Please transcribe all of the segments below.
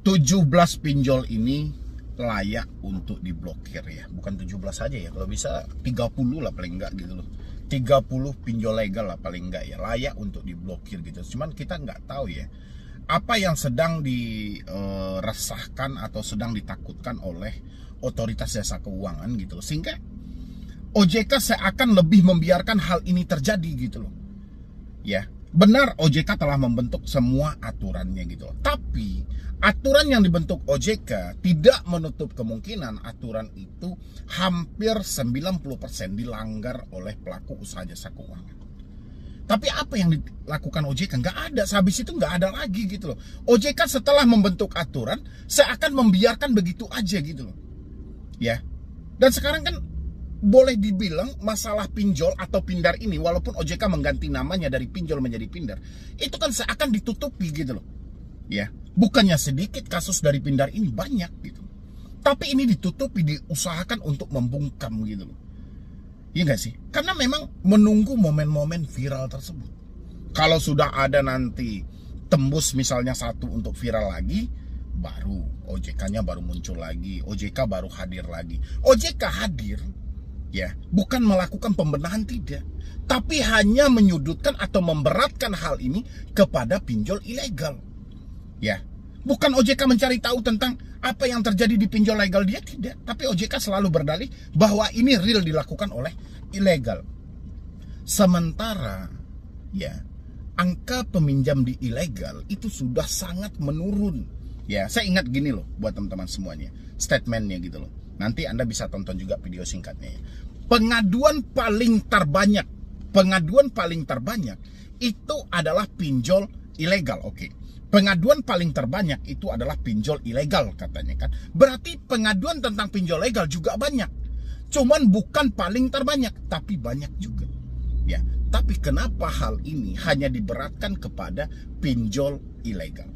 17 pinjol ini layak untuk diblokir ya. Bukan 17 saja ya, kalau bisa 30 lah paling enggak gitu loh. 30 pinjol legal lah paling enggak ya, layak untuk diblokir gitu. Cuman kita nggak tahu ya apa yang sedang diresahkan atau sedang ditakutkan oleh otoritas jasa keuangan gitu loh, sehingga OJK seakan lebih membiarkan hal ini terjadi gitu loh. Ya, benar OJK telah membentuk semua aturannya gitu loh. Tapi aturan yang dibentuk OJK tidak menutup kemungkinan aturan itu hampir 90% dilanggar oleh pelaku usaha jasa keuangan. Tapi apa yang dilakukan OJK? Nggak ada, sehabis itu nggak ada lagi gitu loh. OJK setelah membentuk aturan seakan membiarkan begitu aja gitu loh. Ya. Dan sekarang kan boleh dibilang masalah pinjol atau pindar ini, walaupun OJK mengganti namanya dari pinjol menjadi pindar, itu kan seakan ditutupi gitu loh. Ya, bukannya sedikit kasus dari pindar ini, banyak gitu. Tapi ini ditutupi, diusahakan untuk membungkam gitu loh. Iya nggak sih? Karena memang menunggu momen-momen viral tersebut. Kalau sudah ada nanti tembus misalnya satu untuk viral lagi, baru OJK-nya baru muncul lagi, OJK baru hadir lagi. OJK hadir ya, bukan melakukan pembenahan, tidak, tapi hanya menyudutkan atau memberatkan hal ini kepada pinjol ilegal. Ya, bukan OJK mencari tahu tentang apa yang terjadi di pinjol legal dia, tidak. Tapi OJK selalu berdalih bahwa ini real dilakukan oleh ilegal. Sementara ya, angka peminjam di ilegal itu sudah sangat menurun. Ya, saya ingat gini loh buat teman-teman semuanya, statementnya gitu loh. Nanti Anda bisa tonton juga video singkatnya ya. Pengaduan paling terbanyak itu adalah pinjol ilegal. Oke. Pengaduan paling terbanyak itu adalah pinjol ilegal katanya kan. Berarti pengaduan tentang pinjol legal juga banyak. Cuman bukan paling terbanyak, tapi banyak juga. Ya, tapi kenapa hal ini hanya diberatkan kepada pinjol ilegal?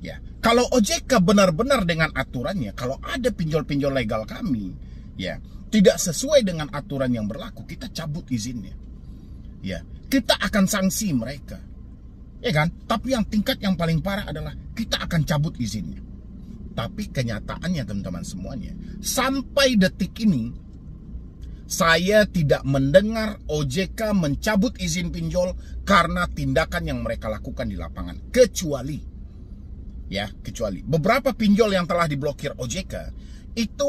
Ya, kalau OJK benar-benar dengan aturannya, kalau ada pinjol-pinjol legal kami, ya, tidak sesuai dengan aturan yang berlaku, kita cabut izinnya. Ya, kita akan sanksi mereka. Ya kan? Tapi yang tingkat yang paling parah adalah kita akan cabut izinnya. Tapi kenyataannya teman-teman semuanya, sampai detik ini saya tidak mendengar OJK mencabut izin pinjol karena tindakan yang mereka lakukan di lapangan. Kecuali beberapa pinjol yang telah diblokir OJK itu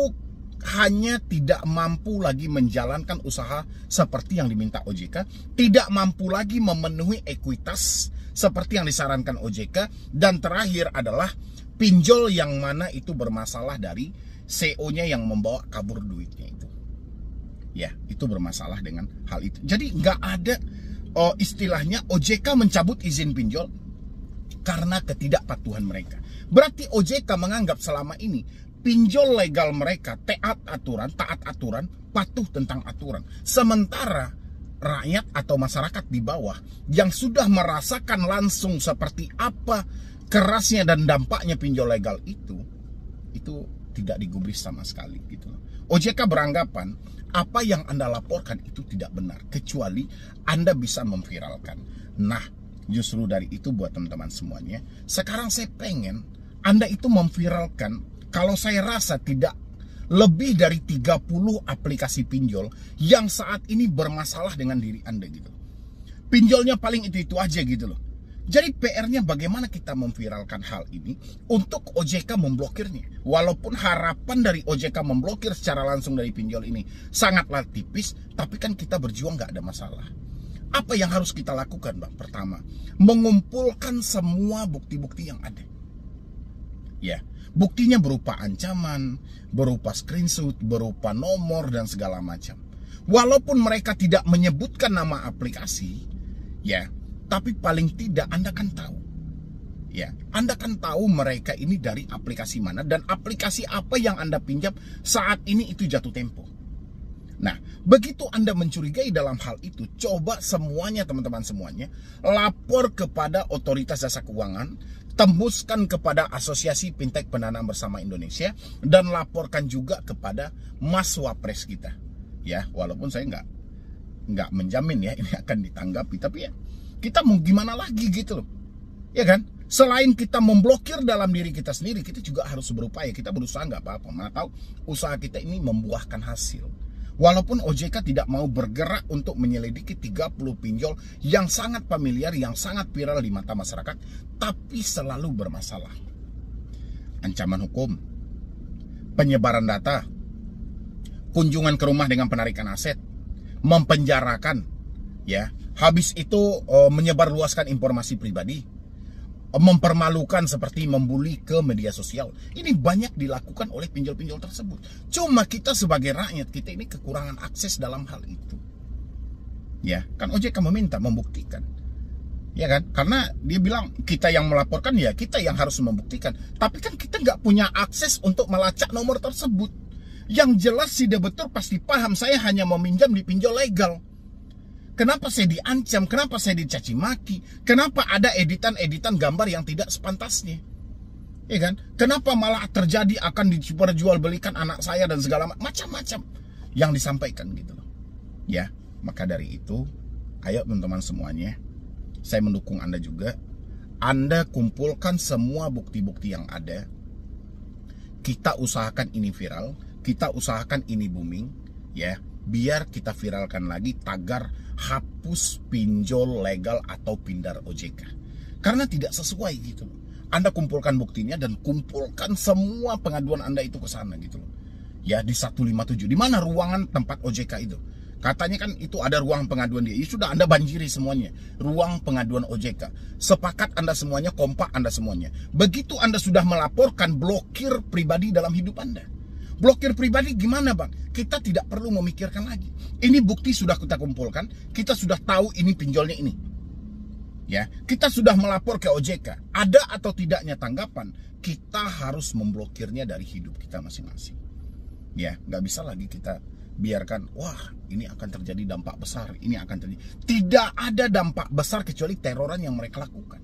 hanya tidak mampu lagi menjalankan usaha seperti yang diminta OJK, tidak mampu lagi memenuhi ekuitas seperti yang disarankan OJK, dan terakhir adalah pinjol yang mana itu bermasalah dari CO-nya yang membawa kabur duitnya itu. Ya, itu bermasalah dengan hal itu. Jadi nggak ada istilahnya OJK mencabut izin pinjol karena ketidakpatuhan mereka. Berarti OJK menganggap selama ini pinjol legal mereka taat aturan, patuh tentang aturan. Sementara rakyat atau masyarakat di bawah yang sudah merasakan langsung seperti apa kerasnya dan dampaknya pinjol legal itu tidak digubris sama sekali gitu. OJK beranggapan apa yang Anda laporkan itu tidak benar kecuali Anda bisa memviralkan. Nah, justru dari itu buat teman-teman semuanya, sekarang saya pengen Anda itu memviralkan. Kalau saya rasa tidak lebih dari 30 aplikasi pinjol yang saat ini bermasalah dengan diri Anda gitu. Pinjolnya paling itu aja gitu loh. Jadi PR-nya bagaimana kita memviralkan hal ini untuk OJK memblokirnya. Walaupun harapan dari OJK memblokir secara langsung dari pinjol ini sangatlah tipis, tapi kan kita berjuang nggak ada masalah. Apa yang harus kita lakukan, Bang? Pertama, mengumpulkan semua bukti-bukti yang ada. Ya, buktinya berupa ancaman, berupa screenshot, berupa nomor dan segala macam. Walaupun mereka tidak menyebutkan nama aplikasi, ya, tapi paling tidak Anda kan tahu. Ya, Anda kan tahu mereka ini dari aplikasi mana dan aplikasi apa yang Anda pinjam saat ini itu jatuh tempo. Nah, begitu Anda mencurigai dalam hal itu, coba semuanya teman-teman semuanya lapor kepada otoritas jasa keuangan, tembuskan kepada Asosiasi Fintech Pendanaan Bersama Indonesia, dan laporkan juga kepada Mas Wapres kita. Ya, walaupun saya nggak menjamin ya ini akan ditanggapi, tapi ya kita mau gimana lagi gitu loh. Ya kan? Selain kita memblokir dalam diri kita sendiri, kita juga harus berupaya. Kita berusaha nggak apa-apa, mana tahu usaha kita ini membuahkan hasil. Walaupun OJK tidak mau bergerak untuk menyelidiki 30 pinjol yang sangat familiar, yang sangat viral di mata masyarakat, tapi selalu bermasalah. Ancaman hukum, penyebaran data, kunjungan ke rumah dengan penarikan aset, mempenjarakan, ya, habis itu menyebarluaskan informasi pribadi, mempermalukan seperti membuli ke media sosial. Ini banyak dilakukan oleh pinjol-pinjol tersebut. Cuma kita sebagai rakyat, kita ini kekurangan akses dalam hal itu. Ya, kan OJK meminta membuktikan. Ya kan? Karena dia bilang kita yang melaporkan, ya kita yang harus membuktikan. Tapi kan kita nggak punya akses untuk melacak nomor tersebut. Yang jelas si debitur pasti paham saya hanya meminjam di pinjol legal. Kenapa saya diancam? Kenapa saya dicaci maki? Kenapa ada editan-editan gambar yang tidak sepantasnya? Ya kan? Kenapa malah terjadi akan diperjualbelikan anak saya dan segala macam-macam yang disampaikan gitu loh. Ya, maka dari itu, ayo teman-teman semuanya, saya mendukung Anda juga. Anda kumpulkan semua bukti-bukti yang ada. Kita usahakan ini viral, kita usahakan ini booming, ya. Biar kita viralkan lagi tagar hapus pinjol legal atau pindar OJK. Karena tidak sesuai gitu loh. Anda kumpulkan buktinya dan kumpulkan semua pengaduan Anda itu ke sana gitu loh. Ya, di 157. Di mana ruangan tempat OJK itu? Katanya kan itu ada ruang pengaduan dia. Ya sudah, Anda banjiri semuanya. Ruang pengaduan OJK. Sepakat Anda semuanya, kompak Anda semuanya. Begitu Anda sudah melaporkan, blokir pribadi dalam hidup Anda. Blokir pribadi gimana bang? Kita tidak perlu memikirkan lagi. Ini bukti sudah kita kumpulkan. Kita sudah tahu ini pinjolnya ini. Ya, kita sudah melapor ke OJK. Ada atau tidaknya tanggapan, kita harus memblokirnya dari hidup kita masing-masing. Ya, nggak bisa lagi kita biarkan, wah ini akan terjadi dampak besar. Ini akan terjadi. Tidak ada dampak besar kecuali teroran yang mereka lakukan.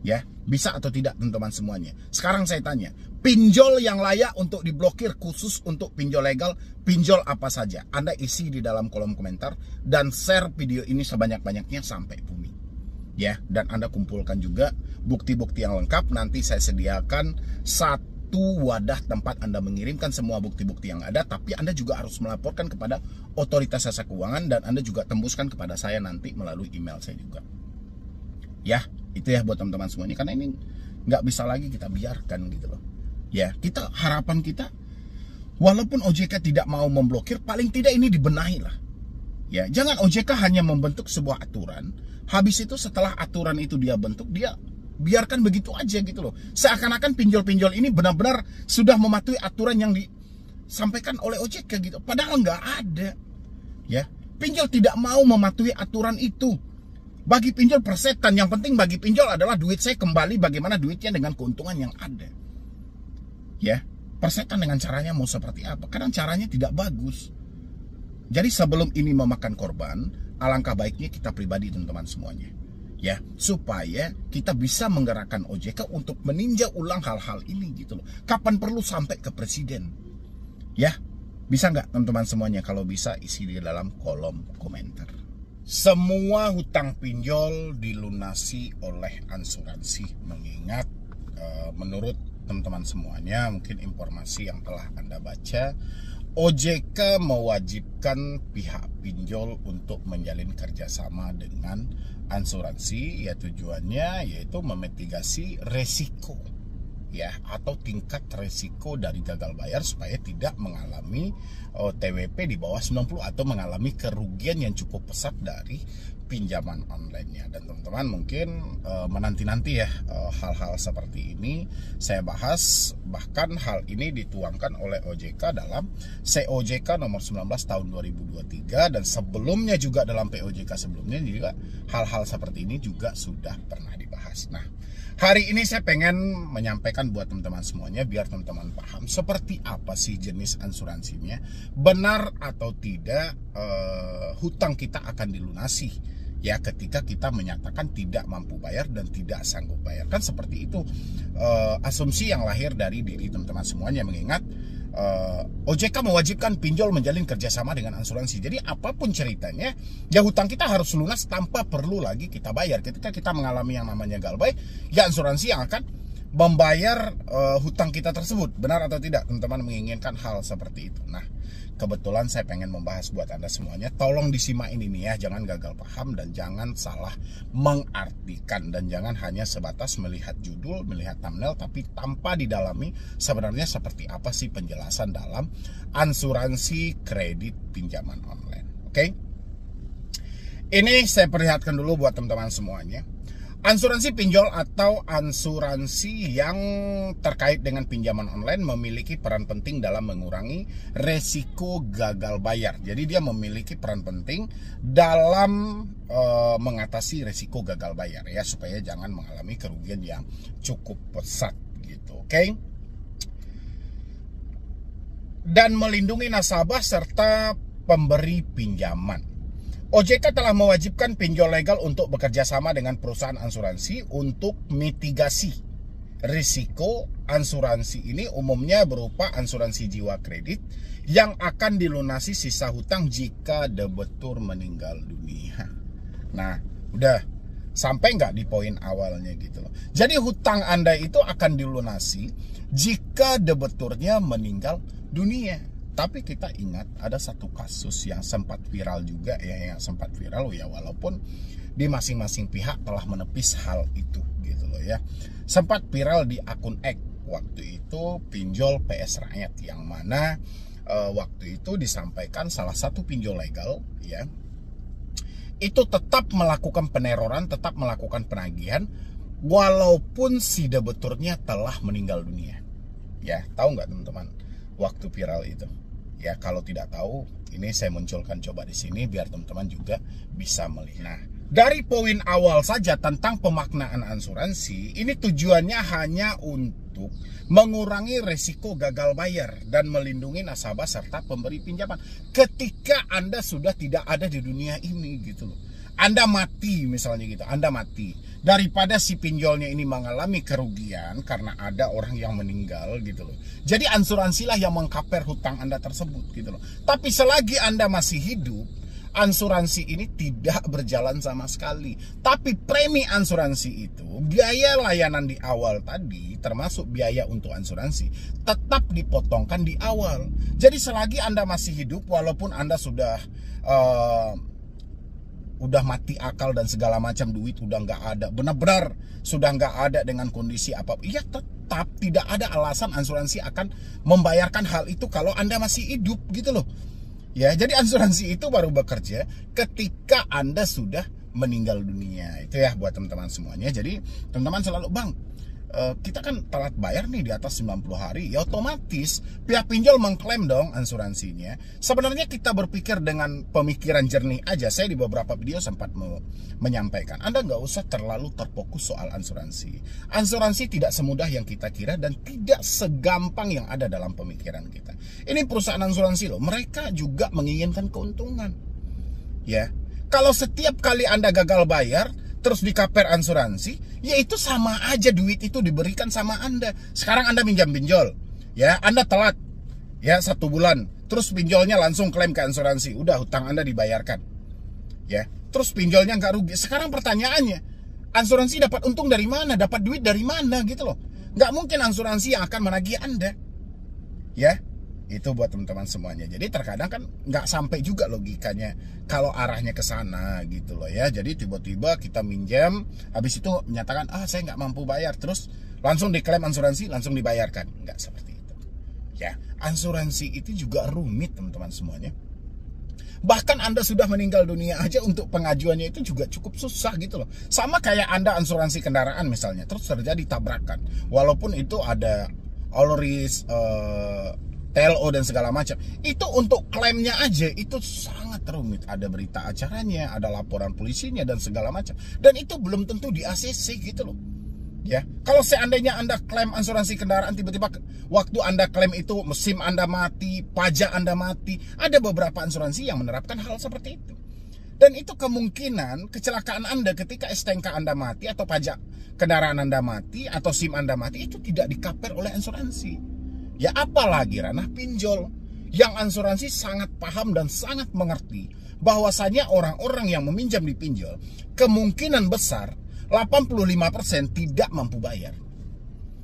Ya, bisa atau tidak teman-teman semuanya. Sekarang saya tanya, pinjol yang layak untuk diblokir khusus untuk pinjol legal, pinjol apa saja? Anda isi di dalam kolom komentar dan share video ini sebanyak-banyaknya sampai bumi. Ya, dan Anda kumpulkan juga bukti-bukti yang lengkap. Nanti saya sediakan satu wadah tempat Anda mengirimkan semua bukti-bukti yang ada, tapi Anda juga harus melaporkan kepada otoritas jasa keuangan dan Anda juga tembuskan kepada saya nanti melalui email saya juga. Ya, itu ya buat teman-teman semuanya, karena ini nggak bisa lagi kita biarkan gitu loh. Ya, kita harapan kita, walaupun OJK tidak mau memblokir, paling tidak ini dibenahi lah. Ya, jangan OJK hanya membentuk sebuah aturan, habis itu setelah aturan itu dia bentuk, dia biarkan begitu aja gitu loh. Seakan-akan pinjol-pinjol ini benar-benar sudah mematuhi aturan yang disampaikan oleh OJK gitu. Padahal nggak ada. Ya, pinjol tidak mau mematuhi aturan itu. Bagi pinjol persetan, yang penting bagi pinjol adalah duit saya kembali bagaimana duitnya dengan keuntungan yang ada. Ya, persetan dengan caranya mau seperti apa? Kadang caranya tidak bagus. Jadi sebelum ini memakan korban, alangkah baiknya kita pribadi teman-teman semuanya. Ya, supaya kita bisa menggerakkan OJK untuk meninjau ulang hal-hal ini gitu loh. Kapan perlu sampai ke presiden. Ya, bisa nggak teman-teman semuanya? Kalau bisa isi di dalam kolom komentar. Semua hutang pinjol dilunasi oleh asuransi, mengingat menurut teman-teman semuanya, mungkin informasi yang telah Anda baca, OJK mewajibkan pihak pinjol untuk menjalin kerjasama dengan asuransi, ya tujuannya yaitu memitigasi resiko, ya, atau tingkat resiko dari gagal bayar supaya tidak mengalami TWP di bawah 90 atau mengalami kerugian yang cukup besar dari pinjaman online-nya. Dan teman-teman mungkin menanti-nanti ya hal-hal seperti ini saya bahas. Bahkan hal ini dituangkan oleh OJK dalam COJK nomor 19 tahun 2023, dan sebelumnya juga dalam POJK sebelumnya juga hal-hal seperti ini juga sudah pernah dibahas. Nah, hari ini saya pengen menyampaikan buat teman-teman semuanya biar teman-teman paham seperti apa sih jenis asuransinya, benar atau tidak hutang kita akan dilunasi ya ketika kita menyatakan tidak mampu bayar dan tidak sanggup bayar. Kan seperti itu asumsi yang lahir dari diri teman-teman semuanya, mengingat OJK mewajibkan pinjol menjalin kerjasama dengan asuransi. Jadi apapun ceritanya, ya hutang kita harus lunas tanpa perlu lagi kita bayar. Ketika kita mengalami yang namanya galbay, ya asuransi yang akan membayar hutang kita tersebut. Benar atau tidak teman-teman menginginkan hal seperti itu? Nah, kebetulan saya pengen membahas buat Anda semuanya. Tolong disimak ini ya, jangan gagal paham dan jangan salah mengartikan. Dan jangan hanya sebatas melihat judul, melihat thumbnail, tapi tanpa didalami sebenarnya seperti apa sih penjelasan dalam asuransi kredit pinjaman online. Oke? Ini saya perlihatkan dulu buat teman-teman semuanya. Asuransi pinjol atau asuransi yang terkait dengan pinjaman online memiliki peran penting dalam mengurangi resiko gagal bayar. Jadi dia memiliki peran penting dalam mengatasi resiko gagal bayar ya, supaya jangan mengalami kerugian yang cukup besar gitu, oke? Dan melindungi nasabah serta pemberi pinjaman. OJK telah mewajibkan pinjol legal untuk bekerja sama dengan perusahaan asuransi untuk mitigasi risiko. Asuransi ini umumnya berupa asuransi jiwa kredit yang akan dilunasi sisa hutang jika debitur meninggal dunia. Nah, udah sampai nggak di poin awalnya gitu loh. Jadi hutang Anda itu akan dilunasi jika debiturnya meninggal dunia. Tapi kita ingat ada satu kasus yang sempat viral juga ya, walaupun di masing-masing pihak telah menepis hal itu gitu loh ya. Sempat viral di akun X waktu itu, pinjol PS Rakyat, yang mana waktu itu disampaikan salah satu pinjol legal ya, itu tetap melakukan peneroran, tetap melakukan penagihan walaupun si debiturnya telah meninggal dunia. Ya, tahu nggak teman-teman waktu viral itu? Ya, kalau tidak tahu, ini saya munculkan coba di sini biar teman-teman juga bisa melihat. Nah, dari poin awal saja tentang pemaknaan asuransi, ini tujuannya hanya untuk mengurangi resiko gagal bayar dan melindungi nasabah serta pemberi pinjaman ketika Anda sudah tidak ada di dunia ini gitu loh. Anda mati misalnya gitu, Anda mati. Daripada si pinjolnya ini mengalami kerugian karena ada orang yang meninggal gitu loh. Jadi asuransilah yang mengcover hutang Anda tersebut gitu loh. Tapi selagi Anda masih hidup, asuransi ini tidak berjalan sama sekali. Tapi premi asuransi itu, biaya layanan di awal tadi, termasuk biaya untuk asuransi, tetap dipotongkan di awal. Jadi selagi Anda masih hidup, walaupun Anda sudah mati akal dan segala macam, duit udah nggak ada, benar-benar sudah nggak ada dengan kondisi apa, ya tetap tidak ada alasan asuransi akan membayarkan hal itu kalau Anda masih hidup gitu loh. Ya, jadi asuransi itu baru bekerja ketika Anda sudah meninggal dunia. Itu ya buat teman-teman semuanya. Jadi teman-teman selalu, Bang, kita kan telat bayar nih di atas 90 hari, ya otomatis pihak pinjol mengklaim dong asuransinya. Sebenarnya kita berpikir dengan pemikiran jernih aja. Saya di beberapa video sempat menyampaikan, Anda nggak usah terlalu terfokus soal asuransi. Asuransi tidak semudah yang kita kira dan tidak segampang yang ada dalam pemikiran kita. Ini perusahaan asuransi loh, mereka juga menginginkan keuntungan. Ya, kalau setiap kali Anda gagal bayar terus dikaper asuransi, ya itu sama aja duit itu diberikan sama Anda. Sekarang Anda minjam pinjol, ya Anda telat, ya 1 bulan, terus pinjolnya langsung klaim ke asuransi, udah hutang Anda dibayarkan, ya. Terus pinjolnya nggak rugi. Sekarang pertanyaannya, asuransi dapat untung dari mana? Dapat duit dari mana gitu loh? Nggak mungkin asuransi yang akan menagih Anda, ya. Itu buat teman-teman semuanya. Jadi terkadang kan nggak sampai juga logikanya kalau arahnya ke sana gitu loh ya. Jadi tiba-tiba kita minjam, habis itu menyatakan saya nggak mampu bayar, terus langsung diklaim asuransi, langsung dibayarkan. Nggak seperti itu. Ya, asuransi itu juga rumit teman-teman semuanya. Bahkan Anda sudah meninggal dunia aja untuk pengajuannya itu juga cukup susah gitu loh. Sama kayak Anda asuransi kendaraan misalnya, terus terjadi tabrakan, walaupun itu ada all risk, TLO dan segala macam, itu untuk klaimnya aja itu sangat rumit. Ada berita acaranya, ada laporan polisinya dan segala macam. Dan itu belum tentu di ACC gitu loh. Ya, kalau seandainya Anda klaim asuransi kendaraan, tiba-tiba waktu Anda klaim itu SIM Anda mati, pajak Anda mati, ada beberapa asuransi yang menerapkan hal seperti itu. Dan itu kemungkinan kecelakaan Anda ketika STNK Anda mati atau pajak kendaraan Anda mati atau SIM Anda mati itu tidak di-cover oleh asuransi. Ya apalagi ranah pinjol, yang asuransi sangat paham dan sangat mengerti bahwasanya orang-orang yang meminjam di pinjol kemungkinan besar 85% tidak mampu bayar.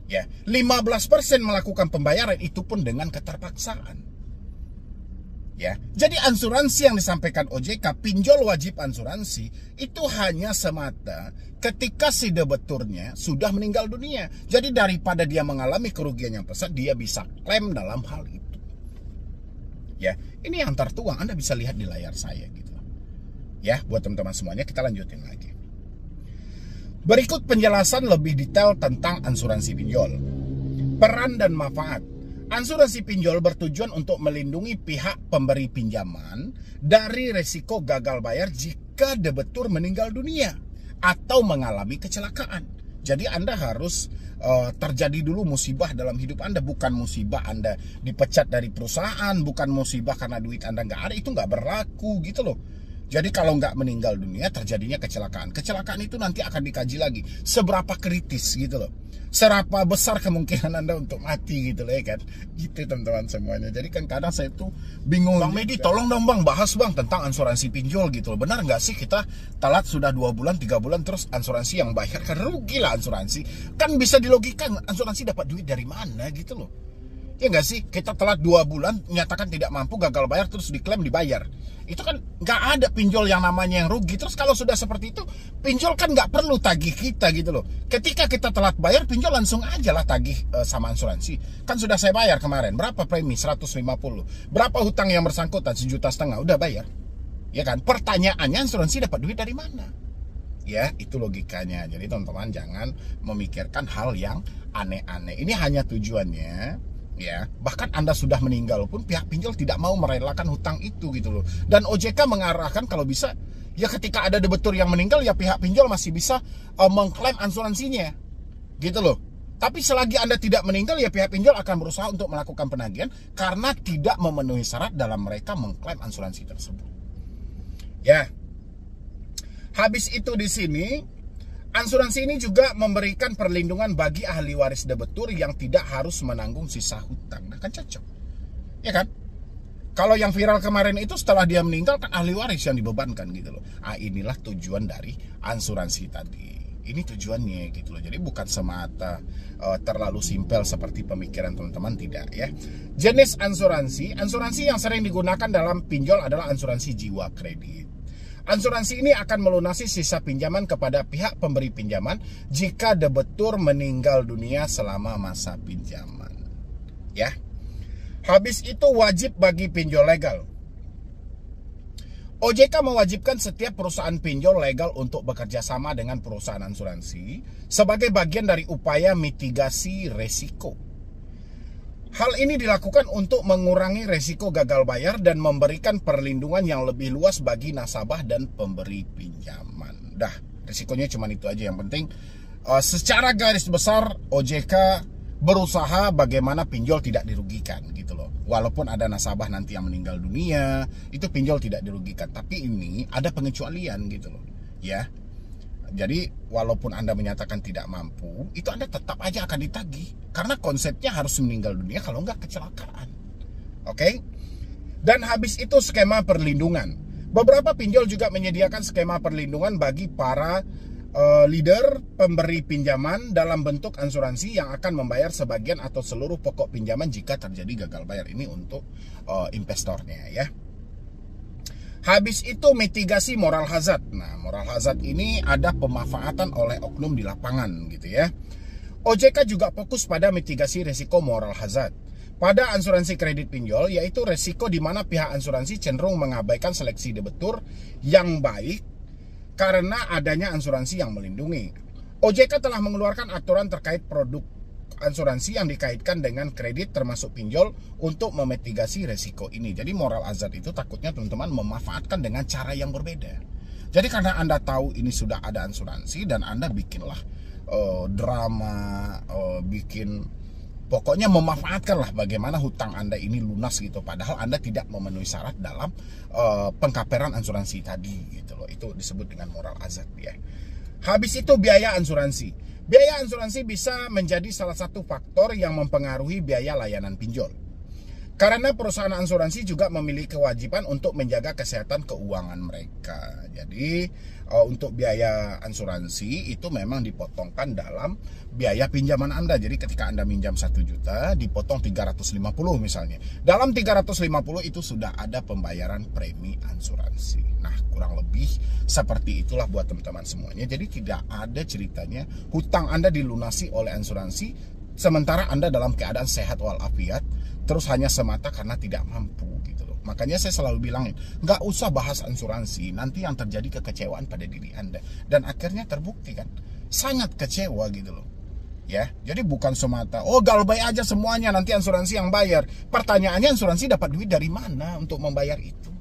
Ya, 15% melakukan pembayaran, itu pun dengan keterpaksaan. Ya, jadi asuransi yang disampaikan OJK, pinjol wajib asuransi, itu hanya semata ketika si debeturnya sudah meninggal dunia. Jadi daripada dia mengalami kerugian yang besar, dia bisa klaim dalam hal itu. Ya, ini yang tertuang, Anda bisa lihat di layar saya gitu. Ya, buat teman-teman semuanya, kita lanjutin lagi. Berikut penjelasan lebih detail tentang asuransi pinjol. Peran dan manfaat. Asuransi pinjol bertujuan untuk melindungi pihak pemberi pinjaman dari resiko gagal bayar jika debetur meninggal dunia atau mengalami kecelakaan. Jadi Anda harus terjadi dulu musibah dalam hidup Anda, bukan musibah Anda dipecat dari perusahaan, bukan musibah karena duit Anda nggak ada, itu nggak berlaku gitu loh. Jadi kalau nggak meninggal dunia, terjadinya kecelakaan. Kecelakaan itu nanti akan dikaji lagi seberapa kritis gitu loh. Seberapa besar kemungkinan Anda untuk mati gitu loh ya kan. Gitu teman-teman semuanya. Jadi kan kadang saya tuh bingung. Bang Medi, tolong dong Bang, bahas Bang tentang asuransi pinjol gitu loh. Benar nggak sih kita telat sudah 2 bulan, 3 bulan terus asuransi yang bayar? Kan rugi lah asuransi. Kan bisa dilogikan asuransi dapat duit dari mana gitu loh. Ya nggak sih, kita telat 2 bulan, nyatakan tidak mampu, gagal bayar, terus diklaim dibayar. Itu kan nggak ada pinjol yang namanya yang rugi. Terus kalau sudah seperti itu, pinjol kan nggak perlu tagih kita gitu loh. Ketika kita telat bayar, pinjol langsung aja lah tagih sama asuransi. Kan sudah saya bayar kemarin, berapa premi? 150. Berapa hutang yang bersangkutan? 1,5 juta, udah bayar. Ya kan, pertanyaannya asuransi dapat duit dari mana? Ya, itu logikanya. Jadi teman-teman jangan memikirkan hal yang aneh-aneh. Ini hanya tujuannya, ya, bahkan Anda sudah meninggal pun pihak pinjol tidak mau merelakan hutang itu gitu loh. Dan OJK mengarahkan kalau bisa, ya ketika ada debetur yang meninggal, ya pihak pinjol masih bisa mengklaim asuransinya gitu loh. Tapi selagi Anda tidak meninggal, ya pihak pinjol akan berusaha untuk melakukan penagihan karena tidak memenuhi syarat dalam mereka mengklaim asuransi tersebut. Ya, habis itu di sini asuransi ini juga memberikan perlindungan bagi ahli waris debetur yang tidak harus menanggung sisa hutang. Nah kan cocok, ya kan? Kalau yang viral kemarin itu setelah dia meninggal kan ahli waris yang dibebankan gitu loh. Inilah tujuan dari asuransi tadi. Ini tujuannya gitu loh. Jadi bukan semata terlalu simpel seperti pemikiran teman-teman, tidak ya. Jenis asuransi yang sering digunakan dalam pinjol adalah asuransi jiwa kredit. Asuransi ini akan melunasi sisa pinjaman kepada pihak pemberi pinjaman jika debetur meninggal dunia selama masa pinjaman. Ya. Habis itu wajib bagi pinjol legal. OJK mewajibkan setiap perusahaan pinjol legal untuk bekerja sama dengan perusahaan asuransi sebagai bagian dari upaya mitigasi resiko. Hal ini dilakukan untuk mengurangi resiko gagal bayar dan memberikan perlindungan yang lebih luas bagi nasabah dan pemberi pinjaman. Dah, resikonya cuma itu aja. Yang penting secara garis besar OJK berusaha bagaimana pinjol tidak dirugikan gitu loh. Walaupun ada nasabah nanti yang meninggal dunia, itu pinjol tidak dirugikan. Tapi ini ada pengecualian gitu loh. Ya. Jadi walaupun Anda menyatakan tidak mampu, itu Anda tetap aja akan ditagih. Karena konsepnya harus meninggal dunia kalau nggak kecelakaan. Oke? Dan habis itu skema perlindungan. Beberapa pinjol juga menyediakan skema perlindungan bagi para leader pemberi pinjaman dalam bentuk asuransi yang akan membayar sebagian atau seluruh pokok pinjaman jika terjadi gagal bayar. Ini untuk investornya ya. Habis itu mitigasi moral hazard. Nah, moral hazard ini ada pemanfaatan oleh oknum di lapangan gitu ya. OJK juga fokus pada mitigasi risiko moral hazard pada asuransi kredit pinjol, yaitu risiko di mana pihak asuransi cenderung mengabaikan seleksi debetur yang baik karena adanya asuransi yang melindungi. OJK telah mengeluarkan aturan terkait produk asuransi yang dikaitkan dengan kredit termasuk pinjol untuk memitigasi resiko ini. Jadi moral hazard itu takutnya teman-teman memanfaatkan dengan cara yang berbeda. Jadi karena Anda tahu ini sudah ada asuransi dan Anda bikinlah drama, pokoknya memanfaatkanlah bagaimana hutang Anda ini lunas gitu. Padahal Anda tidak memenuhi syarat dalam pengkaperan asuransi tadi gitu loh. Itu disebut dengan moral hazard ya. Habis itu biaya asuransi. Biaya asuransi bisa menjadi salah satu faktor yang mempengaruhi biaya layanan pinjol. Karena perusahaan asuransi juga memiliki kewajiban untuk menjaga kesehatan keuangan mereka. Jadi untuk biaya asuransi itu memang dipotongkan dalam biaya pinjaman Anda. Jadi ketika Anda minjam 1 juta dipotong 350 misalnya. Dalam 350 itu sudah ada pembayaran premi asuransi. Nah, kurang lebih seperti itulah buat teman-teman semuanya. Jadi tidak ada ceritanya hutang Anda dilunasi oleh asuransi sementara Anda dalam keadaan sehat walafiat, terus hanya semata karena tidak mampu gitu loh. Makanya saya selalu bilangin, nggak usah bahas asuransi, nanti yang terjadi kekecewaan pada diri Anda. Dan akhirnya terbukti kan, sangat kecewa gitu loh. Ya, jadi bukan semata, oh galbay aja semuanya, nanti asuransi yang bayar. Pertanyaannya, asuransi dapat duit dari mana untuk membayar itu?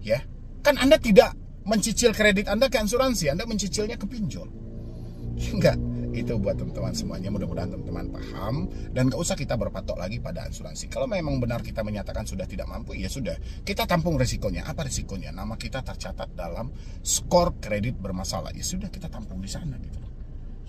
Ya, kan Anda tidak mencicil kredit Anda ke asuransi, Anda mencicilnya ke pinjol. Enggak. Itu buat teman-teman semuanya, mudah-mudahan teman-teman paham dan gak usah kita berpatok lagi pada asuransi. Kalau memang benar kita menyatakan sudah tidak mampu, ya sudah, kita tampung resikonya. Apa resikonya? Nama kita tercatat dalam skor kredit bermasalah, ya sudah kita tampung di sana gitu loh.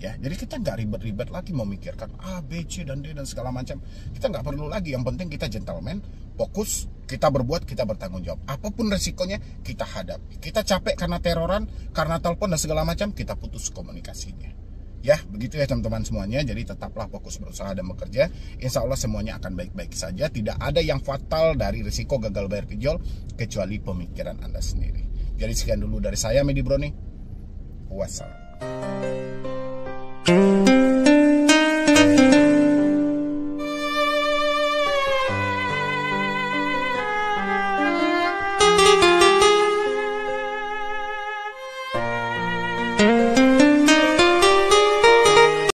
Ya, jadi kita nggak ribet-ribet lagi memikirkan A, B, C, dan D dan segala macam. Kita nggak perlu lagi, yang penting kita gentleman, fokus, kita berbuat, kita bertanggung jawab. Apapun resikonya kita hadapi. Kita capek karena teroran, karena telepon dan segala macam, kita putus komunikasinya. Ya, begitu ya teman-teman semuanya. Jadi tetaplah fokus berusaha dan bekerja. Insya Allah semuanya akan baik-baik saja. Tidak ada yang fatal dari risiko gagal bayar pinjol kecuali pemikiran Anda sendiri. Jadi sekian dulu dari saya, Medi Broni. Wassalam.